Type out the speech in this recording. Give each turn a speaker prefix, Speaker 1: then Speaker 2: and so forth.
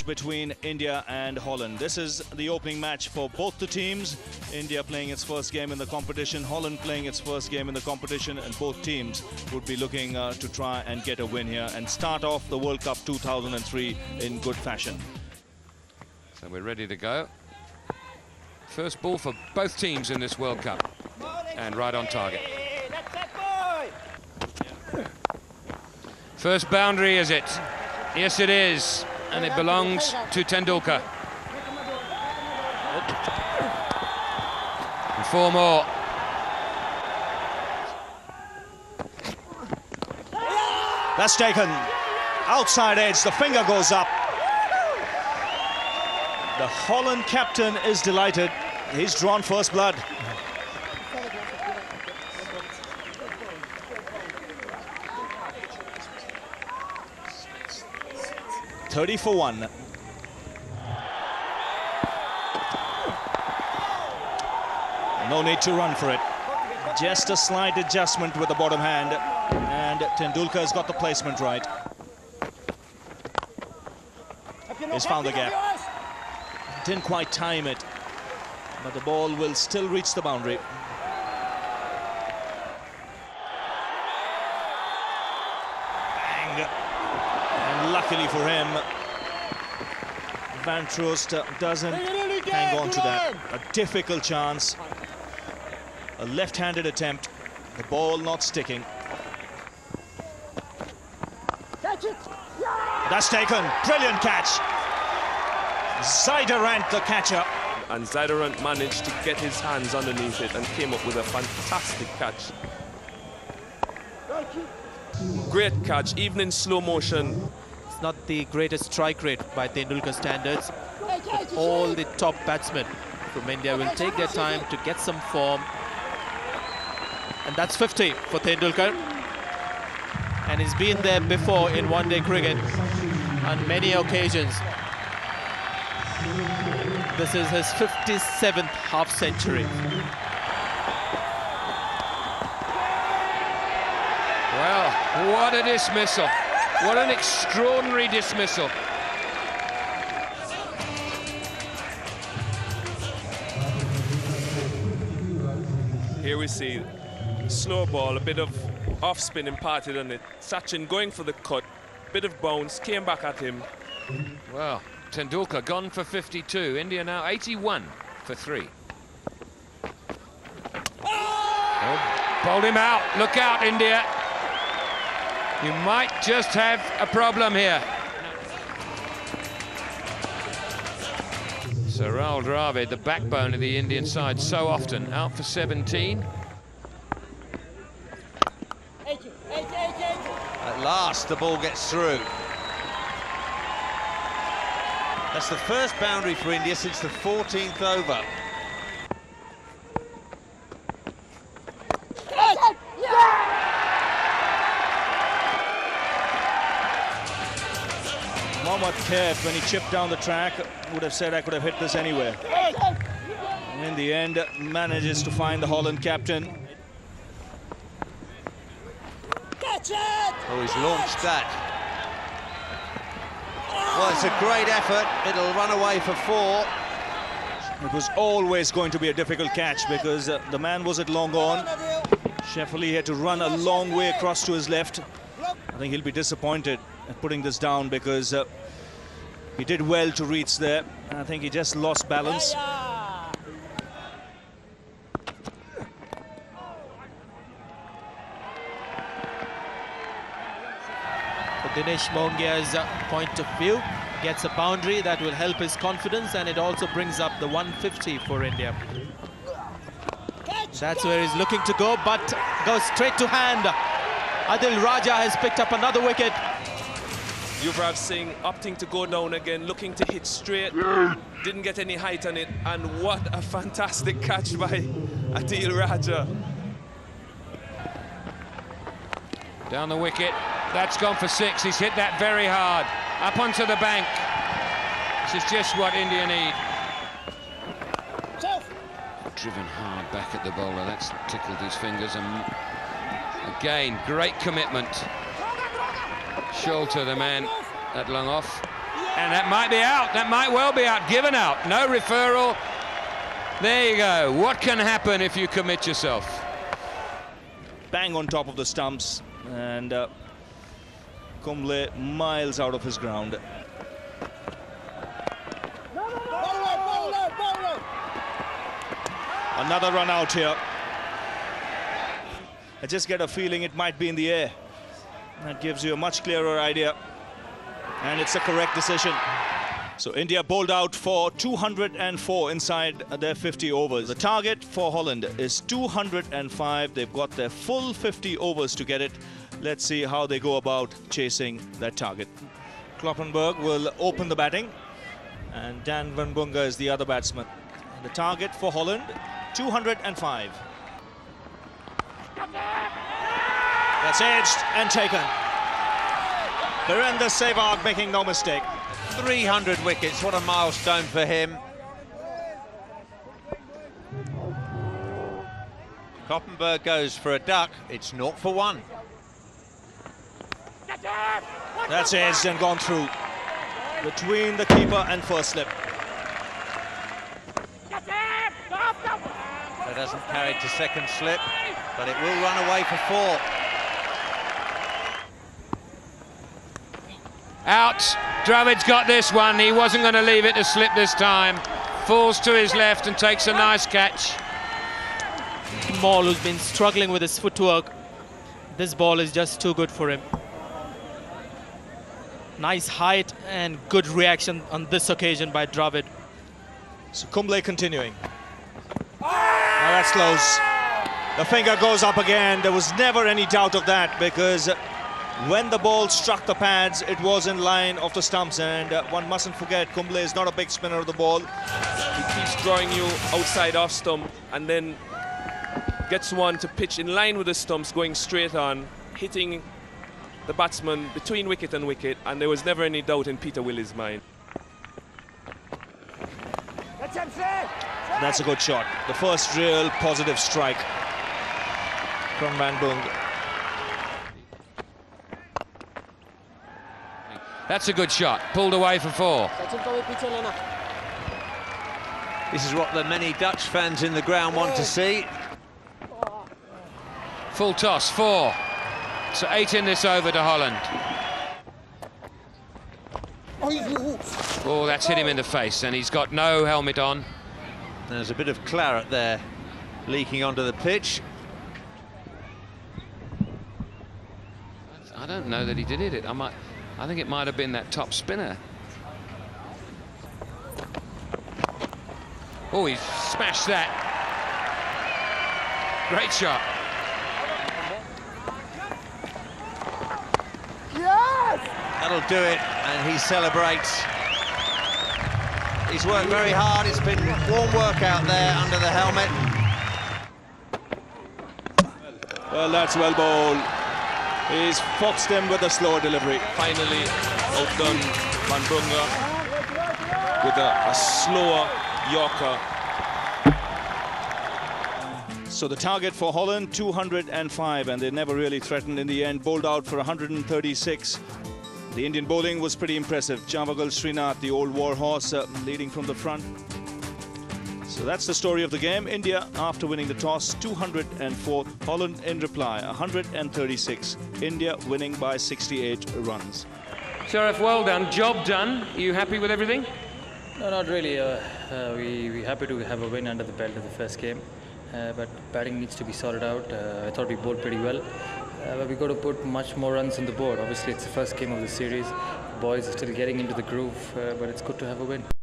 Speaker 1: match between India and Holland. This is the opening match for both the teams. India playing its first game in the competition, Holland playing its first game in the competition, and both teams would be looking to try and get a win here and start off the World Cup 2003 in good fashion.
Speaker 2: So we're ready to go. First ball for both teams in this World Cup, and right on target. First boundary, is it? Yes, it is, and it belongs to Tendulkar. And 4 more.
Speaker 1: That's taken. Outside edge, the finger goes up. The Holland captain is delighted. He's drawn first blood. $30 for 1. No need to run for it. Just a slight adjustment with the bottom hand, and Tendulkar's got the placement right. He's found the gap. Didn't quite time it, but the ball will still reach the boundary. Bang! And luckily for him, Van Troost doesn't hang on to that. A difficult chance. A left-handed attempt. The ball not sticking.
Speaker 3: Catch it!
Speaker 1: That's taken. Brilliant catch. Ziderant, the catcher.
Speaker 4: And Ziderant managed to get his hands underneath it and came up with a fantastic catch. Great catch, even in slow motion.
Speaker 5: It's not the greatest strike rate by Tendulkar standards, but all the top batsmen from India will take their time to get some form. And that's 50 for Tendulkar. And he's been there before in one-day cricket on many occasions. This is his 57th half-century.
Speaker 2: Well, what a dismissal. What an extraordinary dismissal.
Speaker 4: Here we see slow ball, a bit of off-spin imparted on it. Sachin going for the cut, bit of bounce, came back at him.
Speaker 2: Well, Tendulkar gone for 52. India now 81 for 3. Oh, bowled him out. Look out, India. You might just have a problem here. So Rahul Dravid, the backbone of the Indian side, so often out for 17.
Speaker 6: At last, the ball gets through. That's the first boundary for India since the 14th over.
Speaker 1: Mohammad Kaif, when he chipped down the track, would have said, I could have hit this anywhere. And in the end, manages to find the Holland captain.
Speaker 6: Oh, he's launched that. Well, it's a great effort. It'll run away for 4.
Speaker 1: It was always going to be a difficult catch because the man was at long on. Shefali had to run a long way across to his left. I think he'll be disappointed at putting this down because he did well to reach there. I think he just lost balance.
Speaker 5: Dinesh Mongia's point of view, gets a boundary that will help his confidence, and it also brings up the 150 for India. That's where he's looking to go, but goes straight to hand. Adil Raja has picked up another wicket.
Speaker 4: Yuvraj Singh opting to go down again, looking to hit straight. Didn't get any height on it, and what a fantastic catch by Adil Raja.
Speaker 2: Down the wicket. That's gone for 6. He's hit that very hard. Up onto the bank. This is just what India need. Driven hard back at the bowler. That's tickled his fingers. And again, great commitment. Sholter, the man at long off. And that might be out. That might well be out. Given out. No referral. There you go. What can happen if you commit yourself?
Speaker 1: Bang on top of the stumps, and Kumble miles out of his ground. Another run out here. I just get a feeling it might be in the air. That gives you a much clearer idea. And it's a correct decision. So India bowled out for 204 inside their 50 overs. The target for Holland is 205. They've got their full 50 overs to get it. Let's see how they go about chasing that target. Kloppenberg will open the batting, and Dan van Bunga is the other batsman. The target for Holland, 205. That's edged and taken. Virender Sehwag making no mistake.
Speaker 6: 300 wickets, what a milestone for him. Kloppenberg goes for a duck, it's 0 for 1.
Speaker 1: That's edged and gone through. Between the keeper and first slip.
Speaker 6: That hasn't carried to second slip, but it will run away for 4.
Speaker 2: Out. Dravid's got this one. He wasn't going to leave it to slip this time. Falls to his left and takes a nice catch.
Speaker 5: Maul, who's been struggling with his footwork. This ball is just too good for him. Nice height and good reaction on this occasion by Dravid.
Speaker 1: So Kumble continuing. Now that's close. The finger goes up again. There was never any doubt of that, because when the ball struck the pads, it was in line of the stumps, and one mustn't forget, Kumble is not a big spinner of the ball.
Speaker 4: He keeps drawing you outside off stump and then gets one to pitch in line with the stumps, going straight on, hitting the batsman between wicket and wicket, and there was never any doubt in Peter Willey's mind.
Speaker 1: That's a good shot. The first real positive strike from Van Bunga.
Speaker 2: That's a good shot. Pulled away for 4.
Speaker 6: This is what the many Dutch fans in the ground want to see.
Speaker 2: Full toss, 4. So 8 in this over to Holland. Oh, that's hit him in the face, and he's got no helmet on.
Speaker 6: There's a bit of claret there leaking onto the pitch.
Speaker 2: I don't know that he did hit it. I think it might have been that top spinner. Oh, he smashed that. Great shot.
Speaker 6: That'll do it, and he celebrates. He's worked very hard. It's been warm work out there under the helmet.
Speaker 1: Well, that's well bowled. He's foxed him with a slower delivery.
Speaker 4: Finally outdone Van Bunga with a slower Yorker.
Speaker 1: So the target for Holland, 205, and they never really threatened in the end. Bowled out for 136. The Indian bowling was pretty impressive. Javagal Srinath, the old war horse, leading from the front. So that's the story of the game. India, after winning the toss, 204. Holland in reply, 136. India winning by 68 runs.
Speaker 2: Sheriff, well done. Job done. Are you happy with everything?
Speaker 3: No, not really. We're happy to have a win under the belt of the first game. But batting needs to be sorted out. I thought we bowled pretty well. But we've got to put much more runs on the board. Obviously, it's the first game of the series. The boys are still getting into the groove, but it's good to have a win.